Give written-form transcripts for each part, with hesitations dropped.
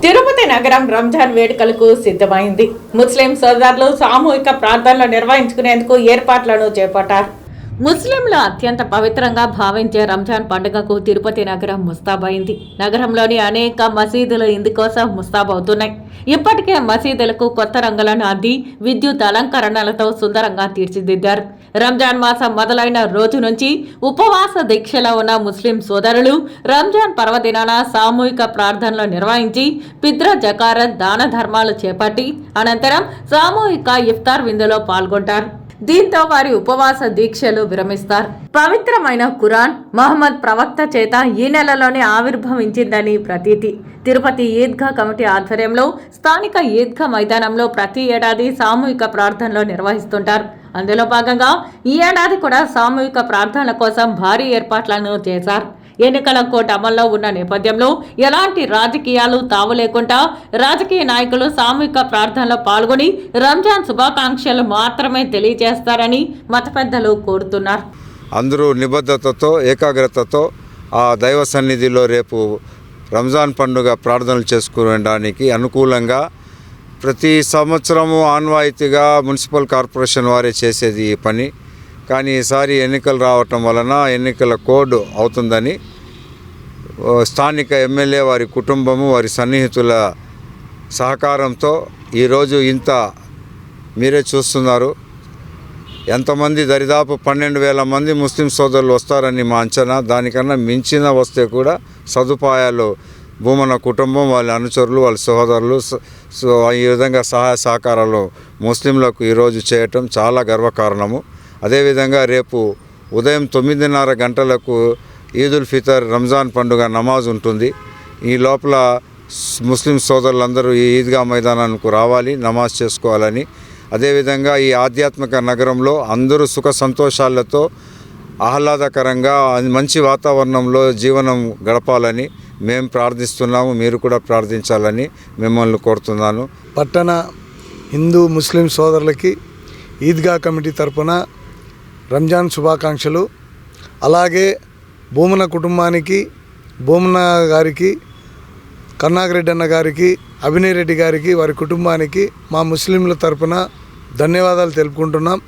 తిరుపతి నగరం రంజాన్ వేడుకలకు సిద్ధమైంది. ముస్లిం సోదరులు సామూహిక ప్రార్థనలు నిర్వహించుకునేందుకు ఏర్పాట్లను చేపట్టారు. ముస్లింల అత్యంత పవిత్రంగా భావించే రంజాన్ పండుగకు తిరుపతి నగరం ముస్తాబైంది. నగరంలోని అనేక మసీదులు ఇందుకోసం ముస్తాబవుతున్నాయి. ఇప్పటికే మసీదులకు కొత్త రంగులను అద్ది విద్యుత్ అలంకరణలతో సుందరంగా తీర్చిదిద్దారు. రంజాన్ మాసం మొదలైన రోజు నుంచి ఉపవాస దీక్షలో ఉన్న ముస్లిం సోదరులు రంజాన్ పర్వదినాన సామూహిక ప్రార్థనలు నిర్వహించి పిత్ర జకారత్ దాన ధర్మాలు చేపట్టి అనంతరం సామూహిక ఇఫ్తార్ విందులో పాల్గొంటారు. దీంతో వారి ఉపవాస దీక్షలు విరమిస్తారు. పవిత్రమైన ఖురాన్ మహమ్మద్ ప్రవక్త చేత ఈ నెలలోనే ఆవిర్భవించిందని ప్రతీతి. తిరుపతి ఈద్గా కమిటీ ఆధ్వర్యంలో స్థానిక ఈద్గా మైదానంలో ప్రతి ఏడాది సామూహిక ప్రార్థనలు నిర్వహిస్తుంటారు. అందులో భాగంగా ఈ ఏడాది కూడా సామూహిక ప్రార్థనల కోసం భారీ ఏర్పాట్లను చేశారు. ఎన్నికల కోడ్ అమల్లో ఉన్న నేపథ్యంలో ఎలాంటి రాజకీయాలు తావు లేకుండా రాజకీయ నాయకులు సామూహిక ప్రార్థనలో పాల్గొని రంజాన్ శుభాకాంక్షలు మాత్రమే తెలియజేస్తారని మత పెద్దలు కోరుతున్నారు. అందరూ నిబద్ధతతో ఏకాగ్రతతో ఆ దైవ సన్నిధిలో రేపు రంజాన్ పండుగ ప్రార్థనలు చేసుకునేడానికి అనుకూలంగా ప్రతి సంవత్సరము ఆన్వాయితీగా మున్సిపల్ కార్పొరేషన్ వారే చేసేది ఈ పని. కానీ ఈసారి ఎన్నికలు రావటం వలన ఎన్నికల కోడ్ అవుతుందని స్థానిక ఎమ్మెల్యే వారి కుటుంబము వారి సన్నిహితుల సహకారంతో ఈరోజు ఇంత మీరే చూస్తున్నారు ఎంతమంది దరిదాపు 12,000 మంది ముస్లిం సోదరులు వస్తారని మా అంచనా. దానికన్నా మించిన వస్తే కూడా సదుపాయాలు భూమన కుటుంబం వాళ్ళ అనుచరులు వాళ్ళ సహోదరులు ఈ విధంగా సహాయ సహకారాలు ముస్లింలకు ఈరోజు చేయటం చాలా గర్వకారణము. అదేవిధంగా రేపు ఉదయం 9:30 గంటలకు ఈదుల్ ఫితర్ రంజాన్ పండుగ నమాజ్ ఉంటుంది. ఈ లోపల ముస్లిం సోదరులందరూ ఈ ఈద్గా మైదానానికి రావాలి, నమాజ్ చేసుకోవాలని. అదేవిధంగా ఈ ఆధ్యాత్మిక నగరంలో అందరూ సుఖ సంతోషాలతో ఆహ్లాదకరంగా మంచి వాతావరణంలో జీవనం గడపాలని మేము ప్రార్థిస్తున్నాము. మీరు కూడా ప్రార్థించాలని మిమ్మల్ని కోరుతున్నాను. పట్టణ హిందూ ముస్లిం సోదరులకి ఈద్గా కమిటీ తరపున రంజాన్ శుభాకాంక్షలు. అలాగే భూమన కుటుంబానికి, భూమన గారికి, కరుణాకరెడ్డి అన్న గారికి, అభినయ్ రెడ్డి గారికి, వారి కుటుంబానికి మా ముస్లింల తరపున ధన్యవాదాలు తెలుపుకుంటున్నాం.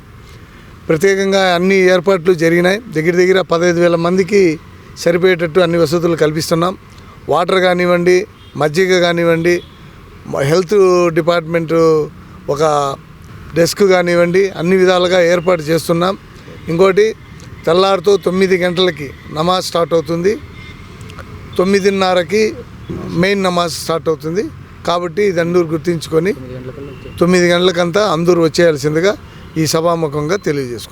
ప్రత్యేకంగా అన్ని ఏర్పాట్లు జరిగినాయి. దగ్గర 15,000 మందికి సరిపోయేటట్టు అన్ని వసతులు కల్పిస్తున్నాం. వాటర్ కానివ్వండి, మజ్జిగ కానివ్వండి, హెల్త్ డిపార్ట్మెంటు ఒక డెస్క్ కానివ్వండి, అన్ని విధాలుగా ఏర్పాటు చేస్తున్నాం. ఇంకోటి తెల్లారితో 9 గంటలకి నమాజ్ స్టార్ట్ అవుతుంది, 9:30కి మెయిన్ నమాజ్ స్టార్ట్ అవుతుంది. కాబట్టి ఇది అందరూ గుర్తించుకొని 9 గంటలకంతా అందరూ వచ్చేయాల్సిందిగా ఈ సభాముఖంగా తెలియజేసుకుంటాం.